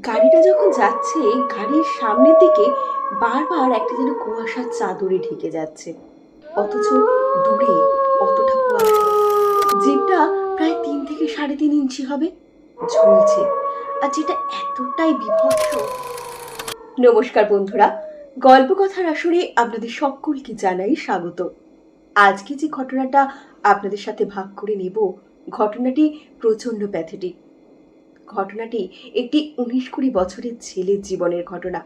গাড়িটা যখন যাচ্ছে, গাড়ির সামনের দিকে বারবার একটা যেন কুয়াশার চাদরে ঢেকে যাচ্ছে, অথচ দূরে অতটা কুয়াশা। জিপটা প্রায় 3 থেকে 3.5 ইঞ্চি হবে, ঝুলছে, আর যেটা এতটাই বিভৎস। নমস্কার বন্ধুরা, গল্প কথার আসরে আপনাদের সকলকে জানাই স্বাগত। আজকে যে ঘটনাটা আপনাদের সাথে ভাগ করে নেব, ঘটনাটি প্রচণ্ড প্যাথেটিক। ঘটনাটি একটি 19-20 বছরের ছেলের জীবনের ঘটনা।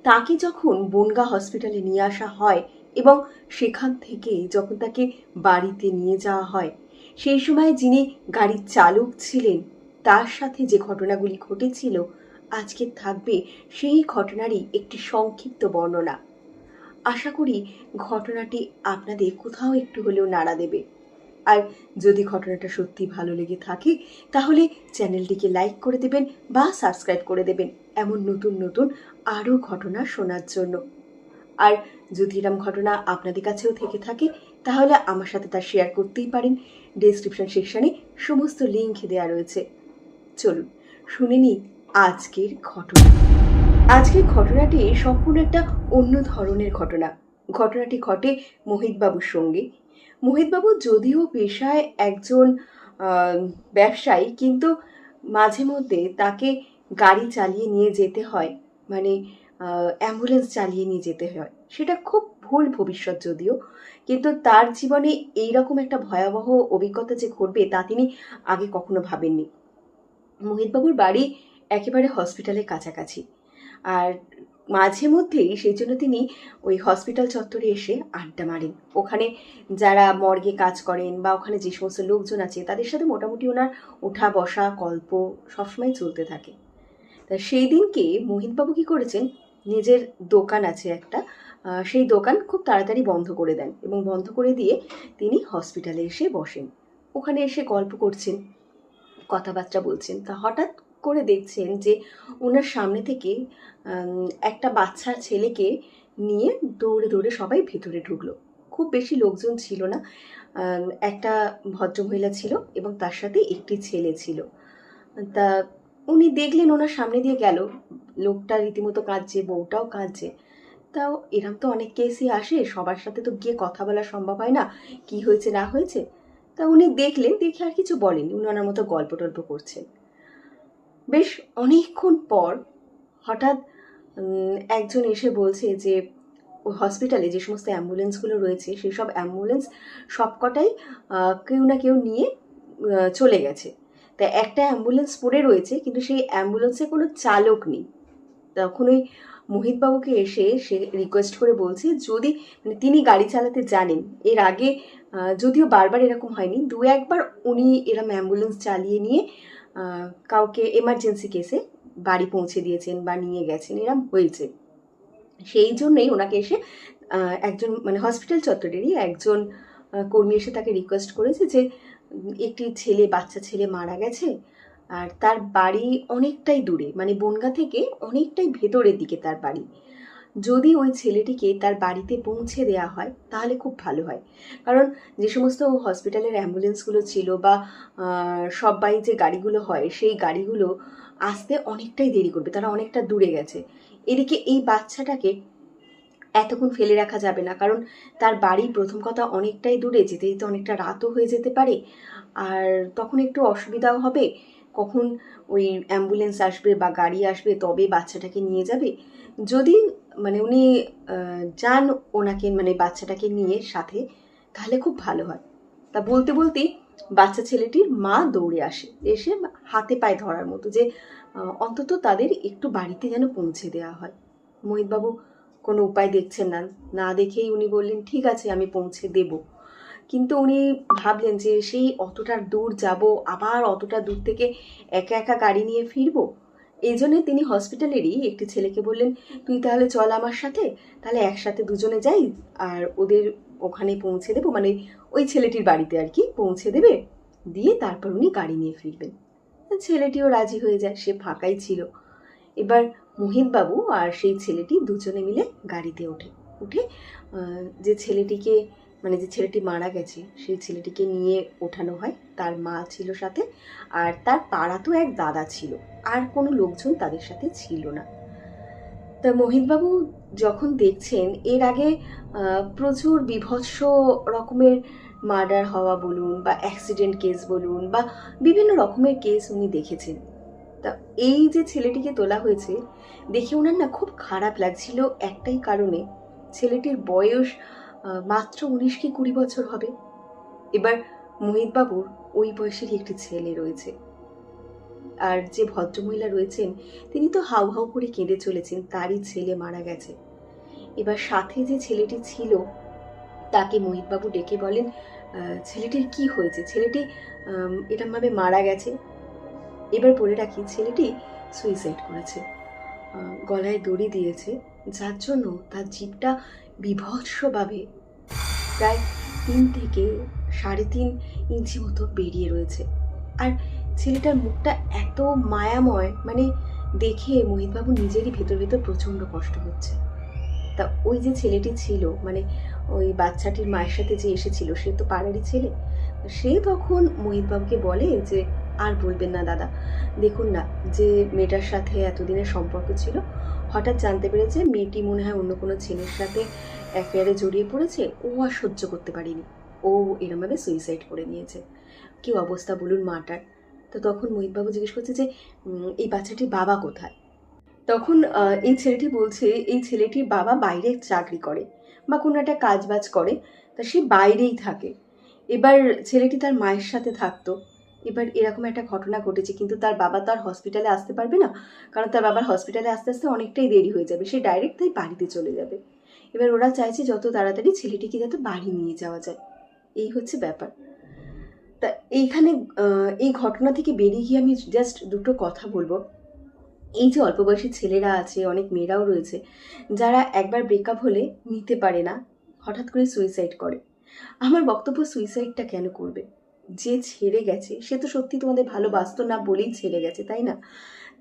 তাকে যখন বনগাঁ হসপিটালে নিয়ে আসা হয় এবং সেখান থেকে যখন তাকে বাড়িতে নিয়ে যাওয়া হয়, সেই সময় যিনি গাড়ির চালক ছিলেন তার সাথে যে ঘটনাগুলি ঘটেছিল, আজকে থাকবে সেই ঘটনারই একটি সংক্ষিপ্ত বর্ণনা। আশা করি ঘটনাটি আপনাদের কোথাও একটু হলেও নাড়া দেবে। আর যদি ঘটনাটা সত্যি ভালো লেগে থাকে তাহলে চ্যানেলটিকে লাইক করে দেবেন বা সাবস্ক্রাইব করে দেবেন এমন নতুন নতুন আরও ঘটনা শোনার জন্য। আর যদি এরকম ঘটনা আপনাদের কাছেও থেকে থাকে তাহলে আমার সাথে তা শেয়ার করতেই পারেন। ডেসক্রিপশন সেকশনে সমস্ত লিঙ্ক দেওয়া রয়েছে। চলুন শুনে নিই আজকের ঘটনা। আজকের ঘটনাটি সম্পূর্ণ একটা অন্য ধরনের ঘটনা। ঘটনাটি ঘটে মোহিতবাবুর সঙ্গে। মোহিতবাবু যদিও পেশায় একজন ব্যবসায়ী, কিন্তু মাঝে মধ্যে তাকে গাড়ি চালিয়ে নিয়ে যেতে হয়, মানে অ্যাম্বুলেন্স চালিয়ে নিয়ে যেতে হয়। সেটা খুব ভুল ভবিষ্যৎ যদিও, কিন্তু তার জীবনে এইরকম একটা ভয়াবহ অভিজ্ঞতা যে ঘটবে তা তিনি আগে কখনো ভাবেননি। মোহিতবাবুর বাড়ি একেবারে হসপিটালের কাছাকাছি, আর মাঝে মধ্যেই সেই জন্য তিনি ওই হসপিটাল চত্বরে এসে আড্ডা মারেন। ওখানে যারা মর্গে কাজ করেন বা ওখানে যে সমস্ত লোকজন আছে তাদের সাথে মোটামুটি ওনার ওঠা বসা গল্প সবসময় চলতে থাকে। তা সেই দিনকে মোহিতবাবু কী করেছেন, নিজের দোকান আছে একটা, সেই দোকান খুব তাড়াতাড়ি বন্ধ করে দেন এবং বন্ধ করে দিয়ে তিনি হসপিটালে এসে বসেন। ওখানে এসে গল্প করছেন, কথাবার্তা বলছেন। তা হঠাৎ করে দেখছেন যে ওনার সামনে থেকে একটা বাচ্চা ছেলেকে নিয়ে দৌড়ে দৌড়ে সবাই ভেতরে ঢুকলো। খুব বেশি লোকজন ছিল না, একটা ভদ্রমহিলা ছিল এবং তার সাথে একটি ছেলে ছিল। তা উনি দেখলেন, ওনার সামনে দিয়ে গেল, লোকটা রীতিমতো কাঁদছে, বউটাও কাঁদছে। তাও এরম তো অনেক কেসই আসে, সবার সাথে তো গিয়ে কথা বলা সম্ভব হয় না কি হয়েছে না হয়েছে। তা উনি দেখলেন, দেখে আর কিছু বলেননি, উনি ওনার মতো গল্প টল্প করছেন। বেশ অনেকক্ষণ পর হঠাৎ একজন এসে বলছে যে হসপিটালে যে সমস্ত অ্যাম্বুলেন্সগুলো রয়েছে সেই সব অ্যাম্বুলেন্স সবকটাই কেউ না কেউ নিয়ে চলে গেছে। তা একটা অ্যাম্বুলেন্স পড়ে রয়েছে, কিন্তু সেই অ্যাম্বুলেন্সে কোনো চালক নেই। তখন ওই মোহিতবাবুকে এসে সে রিকোয়েস্ট করে বলছে যদি, মানে তিনি গাড়ি চালাতে জানেন, এর আগে যদিও বারবার এরকম হয়নি, দু একবার উনি এরম অ্যাম্বুলেন্স চালিয়ে নিয়ে কাউকে এমার্জেন্সি কেসে বাড়ি পৌঁছে দিয়েছেন বা নিয়ে গেছেন, এরম হয়েছে। সেই জন্যই ওনাকে এসে একজন, মানে হসপিটাল চত্বরেরই একজন কর্মী এসে তাকে রিকোয়েস্ট করেছে যে একটি ছেলে, বাচ্চা ছেলে মারা গেছে, আর তার বাড়ি অনেকটাই দূরে, মানে বনগাঁ থেকে অনেকটাই ভেতরের দিকে তার বাড়ি। যদি ওই ছেলেটিকে তার বাড়িতে পৌঁছে দেওয়া হয় তাহলে খুব ভালো হয়। কারণ যে সমস্ত হসপিটালের অ্যাম্বুলেন্সগুলো ছিল বা সবাই যে গাড়িগুলো হয় সেই গাড়িগুলো আসতে অনেকটাই দেরি করবে, তারা অনেকটা দূরে গেছে। এদিকে এই বাচ্চাটাকে এতক্ষণ ফেলে রাখা যাবে না, কারণ তার বাড়ি প্রথম কথা অনেকটাই দূরে, যেতে যেতে অনেকটা রাতও হয়ে যেতে পারে, আর তখন একটু অসুবিধাও হবে। কখন ওই অ্যাম্বুলেন্স আসবে বা গাড়ি আসবে তবে বাচ্চাটাকে নিয়ে যাবে। যদি মানে উনি যান ওনাকে, মানে বাচ্চাটাকে নিয়ে সাথে, তাহলে খুব ভালো হয়। তা বলতে বলতেই বাচ্চা ছেলেটির মা দৌড়ে আসে, এসে হাতে পায়ে ধরার মতো যে অন্তত তাদের একটু বাড়িতে যেন পৌঁছে দেওয়া হয়। মোহিতবাবু কোনো উপায় দেখছেন না, না দেখেই উনি বললেন ঠিক আছে আমি পৌঁছে দেব। কিন্তু উনি ভাবলেন যে সেই অতটা দূর যাব, আবার অতটা দূর থেকে একা একা গাড়ি নিয়ে ফিরবো। এই জন্যে তিনি হসপিটালেরই একটি ছেলেকে বললেন তুই তাহলে চল আমার সাথে, তাহলে একসাথে দুজনে যাই, আর ওদের ওখানে পৌঁছে দেবো, মানে ওই ছেলেটির বাড়িতে আর কি পৌঁছে দেবে, দিয়ে তারপর উনি গাড়ি নিয়ে ফিরবেন। ছেলেটিও রাজি হয়ে যায়, সে ফাঁকাই ছিল। এবার মোহিতবাবু আর সেই ছেলেটি দুজনে মিলে গাড়িতে ওঠে। উঠে যে ছেলেটিকে মানে যে ছেলেটি মারা গেছে সেই ছেলেটিকে নিয়ে ওঠানো হয়। তার মা ছিল সাথে, আর তার পাড়াতেও এক দাদা ছিল, আর কোনো লোকজন তাদের সাথে ছিল না। তা মোহিতবাবু যখন দেখছেন এর আগে প্রচুর বীভৎস রকমের মার্ডার হওয়া বলুন বা অ্যাক্সিডেন্ট কেস বলুন বা বিভিন্ন রকমের কেস উনি দেখেছেন। তা এই যে ছেলেটিকে তোলা হয়েছে দেখে ওনার না খুব খারাপ লাগছিল একটাই কারণে, ছেলেটির বয়স মাত্র 19 কি 20 বছর হবে। এবার মোহিতবাবুর ওই বয়সেরই একটি ছেলে রয়েছে, আর যে ভদ্রমহিলা রয়েছেন তিনি তো হাউ হাউ করে কেঁদে চলেছেন, তারই ছেলে মারা গেছে। এবার সাথে যে ছেলেটি ছিল তাকে মোহিতবাবু ডেকে বলেন, ছেলেটির কি হয়েছে, ছেলেটি এরমভাবে মারা গেছে। এবার বলে রাখি ছেলেটি সুইসাইড করেছে, গলায় দড়ি দিয়েছে, যার জন্য তার জিভটা বিভৎসভাবে প্রায় 3 থেকে 3.5 ইঞ্চি মতো বেরিয়ে রয়েছে। আর ছেলেটার মুখটা এত মায়াময়, মানে দেখে মোহিতবাবু নিজেরই ভেতর ভেতর প্রচণ্ড কষ্ট হচ্ছে। তা ওই যে ছেলেটি ছিল, মানে ওই বাচ্চাটির মায়ের সাথে যে এসেছিল, সে তো পাড়ারই ছেলে, সে তখন মোহিতবাবুকে বলে যে আর বলবেন না দাদা, দেখুন না যে মেয়েটার সাথে এতদিনের সম্পর্ক ছিল, হঠাৎ জানতে পেরেছে মেয়েটি মনে হয় অন্য কোনো ছেলের সাথে অ্যাফেয়ারে জড়িয়ে পড়েছে, ও আর সহ্য করতে পারেনি, ও এরমভাবে সুইসাইড করে নিয়েছে। কি অবস্থা বলুন মাটার। তো তখন মোহিতবাবু জিজ্ঞেস করছে যে এই বাচ্চাটির বাবা কোথায়। তখন এই ছেলেটি বলছে এই ছেলেটির বাবা বাইরে চাকরি করে বা কোনো একটা কাজবাজ করে, তা সে বাইরেই থাকে। এবার ছেলেটি তার মায়ের সাথে থাকতো। এবার এরকম একটা ঘটনা ঘটেছে, কিন্তু তার বাবা তো আর হসপিটালে আসতে পারবে না, কারণ তার বাবার হসপিটালে আসতে আসতে অনেকটাই দেরি হয়ে যাবে, সে ডাইরেক্ট তাই বাড়িতে চলে যাবে। এবার ওরা চাইছে যত তাড়াতাড়ি ছেলেটিকে যাতে বাড়ি নিয়ে যাওয়া যায়, এই হচ্ছে ব্যাপার। তা এইখানে এই ঘটনা থেকে বেরিয়ে গিয়ে আমি জাস্ট দুটো কথা বলবো। এই যে অল্প বয়সী ছেলেরা আছে, অনেক মেয়েরাও রয়েছে যারা একবার ব্রেকআপ হলে নিতে পারে না, হঠাৎ করে সুইসাইড করে। আমার বক্তব্য, সুইসাইডটা কেন করবে? যে ছেড়ে গেছে সে তো সত্যি তোমাদের ভালোবাসতো না বলেই ছেড়ে গেছে, তাই না?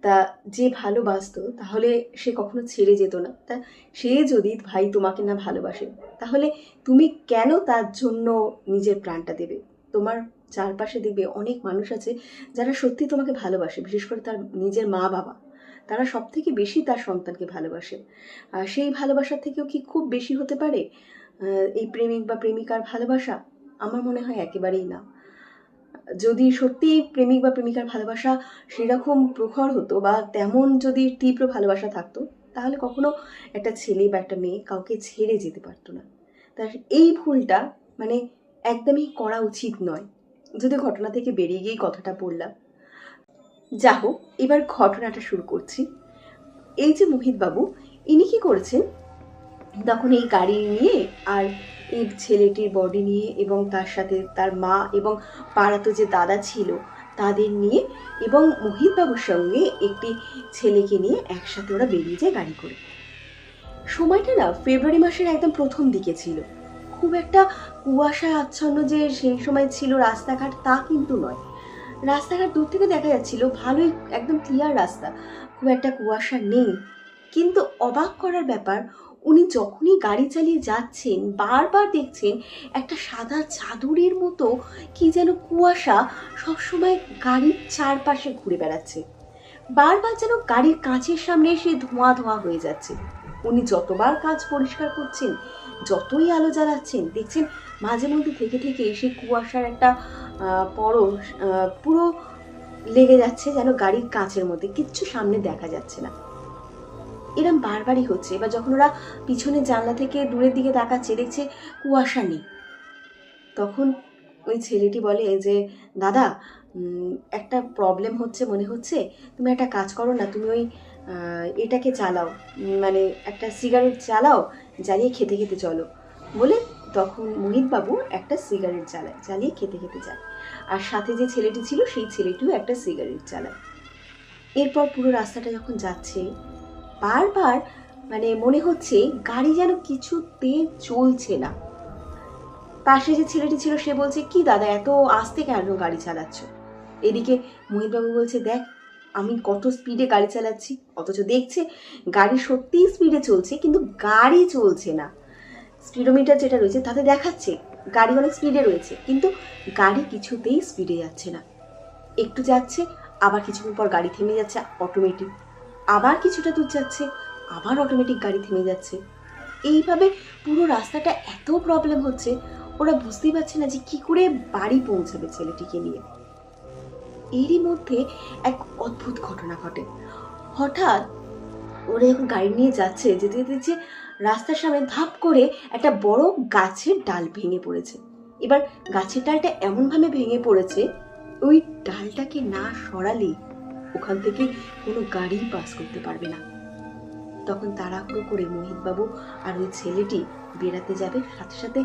তা যে ভালোবাসতো তাহলে সে কখনো ছেড়ে যেত না। তা সে যদি ভাই তোমাকে না ভালোবাসে তাহলে তুমি কেন তার জন্য নিজের প্রাণটা দেবে? তোমার চারপাশে দেখবে অনেক মানুষ আছে যারা সত্যি তোমাকে ভালোবাসে, বিশেষ করে তার নিজের মা বাবা, তারা সব থেকে বেশি তার সন্তানকে ভালোবাসে। আর সেই ভালোবাসার থেকেও কি খুব বেশি হতে পারে এই প্রেমিক বা প্রেমিকার ভালোবাসা? আমার মনে হয় একেবারেই না। যদি সত্যি প্রেমিক বা প্রেমিকার ভালোবাসা সেরকম প্রখর হতো বা তেমন যদি তীব্র ভালোবাসা থাকতো, তাহলে কখনো একটা ছেলে বা একটা মেয়ে কাউকে ছেড়ে যেতে পারতো না। তার এই ভুলটা মানে একদমই করা উচিত নয়। যদি ঘটনা থেকে বেরিয়ে গিয়েই কথাটা বললাম। যা হোক, এবার ঘটনাটা শুরু করছি। এই যে মোহিতবাবু, ইনি কি করেছেন, তখন এই গাড়ি নিয়ে আর এই ছেলেটির বডি নিয়ে এবং তার সাথে তার মা এবং পাড়াতে যে দাদা ছিল তাদের নিয়ে এবং মোহিতবাবুর সঙ্গে একটি ছেলেকে নিয়ে একসাথে ওরা বেরিয়ে যায় গাড়ি করে। সময়টা না ফেব্রুয়ারি মাসের একদম প্রথম দিকে ছিল, খুব একটা কুয়াশায় আচ্ছন্ন যে সেই সময় ছিল রাস্তাঘাট তা কিন্তু নয়। রাস্তাঘাট দূর থেকে দেখা যাচ্ছিল ভালোই, একদম ক্লিয়ার রাস্তা, খুব একটা কুয়াশা নেই। কিন্তু অবাক করার ব্যাপার, উনি যখনই গাড়ি চালিয়ে যাচ্ছেন বারবার দেখছেন একটা সাদা চাদরের মতো কি যেন কুয়াশা সবসময় গাড়ির চারপাশে ঘুরে বেড়াচ্ছে, বারবার যেন গাড়ির কাঁচের সামনে এসে ধোঁয়া ধোঁয়া হয়ে যাচ্ছে। উনি যতবার কাঁচ পরিষ্কার করছেন, যতই আলো জ্বালাচ্ছেন, দেখছেন মাঝে মধ্যে থেকে থেকে সেই কুয়াশার একটা পরশ পুরো লেগে যাচ্ছে, যেন গাড়ির কাঁচের মধ্যে কিচ্ছু সামনে দেখা যাচ্ছে না। এরম বারবারই হচ্ছে। এবার যখন ওরা পিছনের জানলা থেকে দূরের দিকে তাকাচ্ছে, দেখছে কুয়াশা নেই। তখন ওই ছেলেটি বলে যে দাদা, একটা প্রবলেম হচ্ছে মনে হচ্ছে, তুমি একটা কাজ করো না, তুমি ওই এটাকে চালাও, মানে একটা সিগারেট চালাও, জ্বালিয়ে খেতে খেতে চলো বলে তখন মোহিতবাবু একটা সিগারেট জ্বালিয়ে খেতে খেতে যায়। আর সাথে যে ছেলেটি ছিল সেই ছেলেটিও একটা সিগারেট চালায়। এরপর পুরো রাস্তাটা যখন যাচ্ছে বারবার মানে মনে হচ্ছে গাড়ি যেন কিছুতে চলছে না। পাশে যে ছেলেটি ছিল সে বলছে, কি দাদা এত আস্তে কেন গাড়ি চালাচ্ছ? এদিকে মোহিতবাবু বলছে, দেখ আমি কত স্পিডে গাড়ি চালাচ্ছি, অথচ দেখছে গাড়ি সত্যিই স্পিডে চলছে কিন্তু গাড়ি চলছে না। স্পিডোমিটার যেটা রয়েছে তাতে দেখাচ্ছে গাড়ি অনেক স্পিডে রয়েছে, কিন্তু গাড়ি কিছুতেই স্পিডে যাচ্ছে না। একটু যাচ্ছে, আবার কিছুক্ষণ পর গাড়ি থেমে যাচ্ছে অটোমেটিক, আবার কিছুটা দূর যাচ্ছে, আবার অটোমেটিক গাড়ি থেমে যাচ্ছে। এইভাবে পুরো রাস্তাটা এত প্রবলেম হচ্ছে, ওরা বুঝতেই পারছে না যে কি করে বাড়ি পৌঁছাবে ছেলেটিকে নিয়ে। এরই মধ্যে এক অদ্ভুত ঘটনা ঘটে। হঠাৎ ওরা যখন গাড়ি নিয়ে যাচ্ছে, যেতে যেতে দেখছে রাস্তার সামনে ধাপ করে একটা বড় গাছের ডাল ভেঙে পড়েছে। এবার গাছের ডালটা এমনভাবে ভেঙে পড়েছে, ওই ডালটাকে না সরালে ওখান থেকে কোনো গাড়ি পাস করতে পারবে না। তখন তাড়াহুড়ো করে মোহিতবাবু আর ওই ছেলেটি বেড়াতে যাবে। সাথে সাথে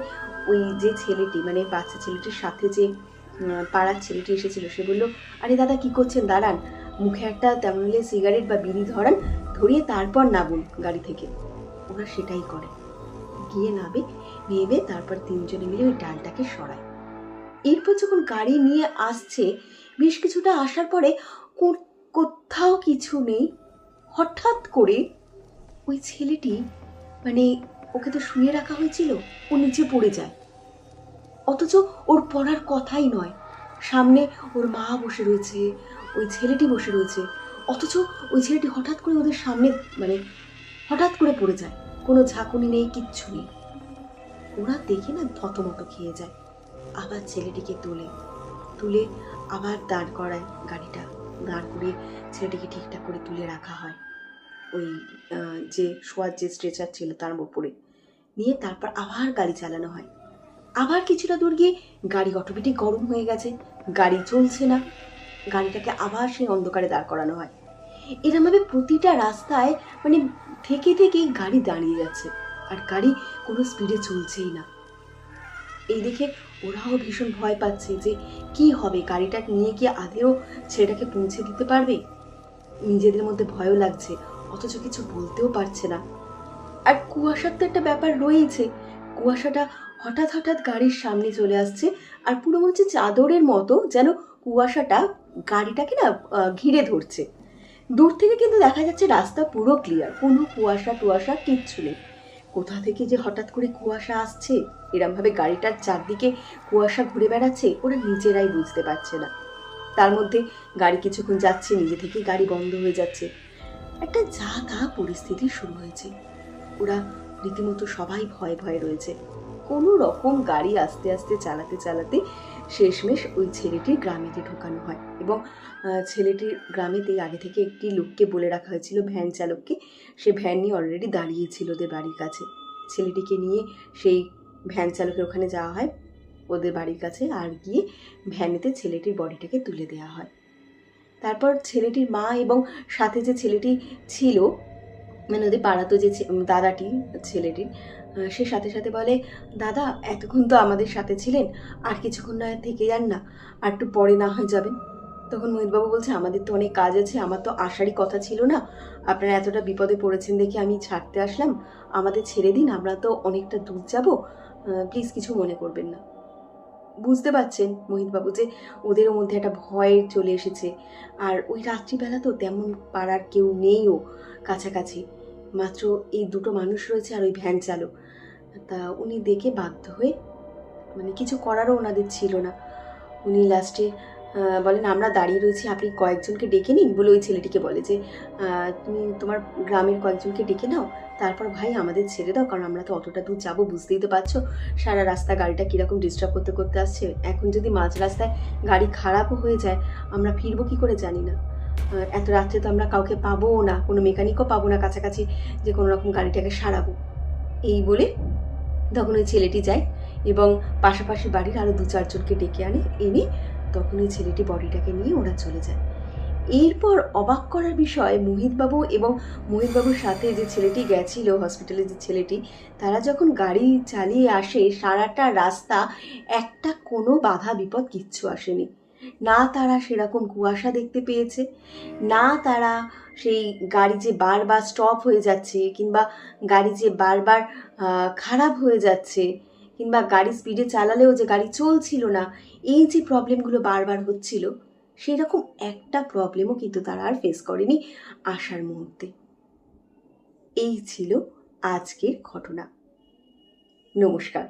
ওই যে ছেলেটি, মানে বাচ্চা ছেলেটির সাথে যে পাড়ার ছেলেটি এসেছিল, সে বলল, আরে দাদা কি করছেন, দাঁড়ান, মুখে একটা তেমন হলে সিগারেট বা বিড়ি ধরান, ধরিয়ে তারপর নামুন গাড়ি থেকে। ওরা সেটাই করে, গিয়ে নেবে, তারপর তিনজনে মিলে ওই ডালটাকে সরায়। এরপর যখন গাড়ি নিয়ে আসছে, বেশ কিছুটা আসার পরে কোথাও কিছু নেই। হঠাৎ করে ওই ছেলেটি, মানে ওকে তো শুয়ে রাখা হয়েছিল, ও নিচে পড়ে যায়। অথচ ওর পড়ার কথাই নয়, সামনে ওর মা বসে রয়েছে, ওই ছেলেটি বসে রয়েছে, অথচ ওই ছেলেটি হঠাৎ করে ওদের সামনে, মানে হঠাৎ করে পড়ে যায়। কোনো ঝাঁকুনি নেই, কিচ্ছু নেই। ওরা দেখে না থতমত খেয়ে যায়। আবার ছেলেটিকে তুলে আবার দাঁড় করায়, গাড়িটা দাঁড় করিয়ে ছেলেটিকে ঠিকঠাক করে তুলে রাখা হয় ওই যে শোয়ার যে স্ট্রেচার ছিল তার উপরে নিয়ে। তারপর আবার গাড়ি চালানো হয়। আবার কিছুটা দূর গিয়ে গাড়ি অটোমেটিক গরম হয়ে গেছে, গাড়ি চলছে না, গাড়িটাকে আবার সেই অন্ধকারে দাঁড় করানো হয়। এরমভাবে প্রতিটা রাস্তায় মানে থেকেই গাড়ি দাঁড়িয়ে যাচ্ছে, আর গাড়ি কোনো স্পিডে চলছেই না। এই দেখে ওরাও ভীষণ ভয় পাচ্ছে যে কি হবে, গাড়িটা নিয়ে কি আদেও ছেলেটাকে পৌঁছে দিতে পারবে। নিজেদের মধ্যে ভয়ও লাগছে, অথচ কিছু বলতেও পারছে না। আর কুয়াশার তো একটা ব্যাপার রয়েছে, কুয়াশাটা হঠাৎ গাড়ির সামনে চলে আসছে, আর পুরো মনে হচ্ছে চাদরের মতো যেন কুয়াশাটা গাড়িটাকে না ঘিরে ধরছে। দূর থেকে কিন্তু দেখা যাচ্ছে রাস্তা পুরো ক্লিয়ার, কোনো কুয়াশা কিচ্ছু নেই। কোথা থেকে যে হঠাৎ করে কুয়াশা আসছে, এরমভাবে গাড়িটার চারদিকে কুয়াশা ঘুরে বেড়াচ্ছে, ওরা নিজেরাই বুঝতে পারছে না। তার মধ্যে গাড়ি কিছুক্ষণ যাচ্ছে, নিজে থেকেই গাড়ি বন্ধ হয়ে যাচ্ছে। একটা যা তা পরিস্থিতি শুরু হয়েছে। ওরা রীতিমতো সবাই ভয়ে রয়েছে। কোনো রকম গাড়ি আস্তে আস্তে চালাতে শেষমেশ ওই ছেলেটির গ্রামেতে ঢোকানো হয়, এবং ছেলেটির গ্রামেতে আগে থেকে একটি লোককে বলে রাখা হয়েছিল, ভ্যান চালককে। সে ভ্যান নিয়ে অলরেডি দাঁড়িয়েছিল ওদের বাড়ির কাছে। ছেলেটিকে নিয়ে সেই ভ্যান চালকের ওখানে যাওয়া হয় ওদের বাড়ির কাছে, আর গিয়ে ভ্যানেতে ছেলেটির বডিটাকে তুলে দেওয়া হয়। তারপর ছেলেটির মা এবং সাথে যে ছেলেটি ছিল, মানে ওদের পাড়াতো যে দাদাটি ছেলেটির, সে সাথে বলে, দাদা এতক্ষণ তো আমাদের সাথে ছিলেন, আর কিছুক্ষণ না থেকে যান না, আর একটু পরে না হয় যাবেন। তখন মোহিতবাবু বলছে, আমাদের তো অনেক কাজ আছে, আমার তো আসারই কথা ছিল না, আপনারা এতটা বিপদে পড়েছেন দেখে আমি ছাড়তে আসলাম, আমাদের ছেড়ে দিন, আমরা তো অনেকটা দূর যাব, প্লিজ কিছু মনে করবেন না। বুঝতে পারছেন মোহিতবাবু যে ওদের মধ্যে একটা ভয় চলে এসেছে, আর ওই রাত্রিবেলা তো তেমন পাড়ার কেউ নেইও কাছাকাছি, মাত্র এই দুটো মানুষ রয়েছে আর ওই ভ্যান চালক। তা উনি দেখে বাধ্য হয়ে, মানে কিছু করারও ওনাদের ছিল না, উনি লাস্টে বলেন, আমরা দাঁড়িয়ে রয়েছি, আপনি কয়েকজনকে ডেকে নিন, বলে ওই ছেলেটিকে বলে যে তুমি তোমার গ্রামের কয়েকজনকে ডেকে নাও, তারপর ভাই আমাদের ছেড়ে দাও, কারণ আমরা তো অতটা দূর যাবো, বুঝতেই তো পারছো সারা রাস্তা গাড়িটা কীরকম ডিস্টার্ব করতে আসছে, এখন যদি মাঝ রাস্তায় গাড়ি খারাপও হয়ে যায় আমরা ফিরবো কী করে জানি না, এত রাত্রে তো আমরা কাউকে পাবোও না, কোনো মেকানিকও পাবো না কাছাকাছি যে কোনো রকম গাড়িটাকে সারাবো। এই বলে তখন ওই ছেলেটি যায় এবং পাশাপাশি বাড়ির আরও 2-4 জনকে ডেকে এনে তখন ওই ছেলেটি বডিটাকে নিয়ে ওরা চলে যায়। এরপর অবাক করার বিষয়, মোহিতবাবু এবং মোহিতবাবুর সাথে যে ছেলেটি গেছিল হসপিটালে, যে ছেলেটি, তারা যখন গাড়ি চালিয়ে আসে সারাটা রাস্তা একটা কোনো বাধা বিপদ কিচ্ছু আসেনি। না তারা সেরকম কুয়াশা দেখতে পেয়েছে, না তারা সেই গাড়ি যে বারবার স্টপ হয়ে যাচ্ছে, কিংবা গাড়ি যে বারবার খারাপ হয়ে যাচ্ছে, কিংবা গাড়ি স্পিডে চালালেও যে গাড়ি চলছিল না, এই যে প্রবলেমগুলো বারবার হচ্ছিল, সেই রকম একটা প্রবলেমও কিন্তু তারা আর ফেস করেনি আসার মুহূর্তে। এই ছিল আজকের ঘটনা। নমস্কার।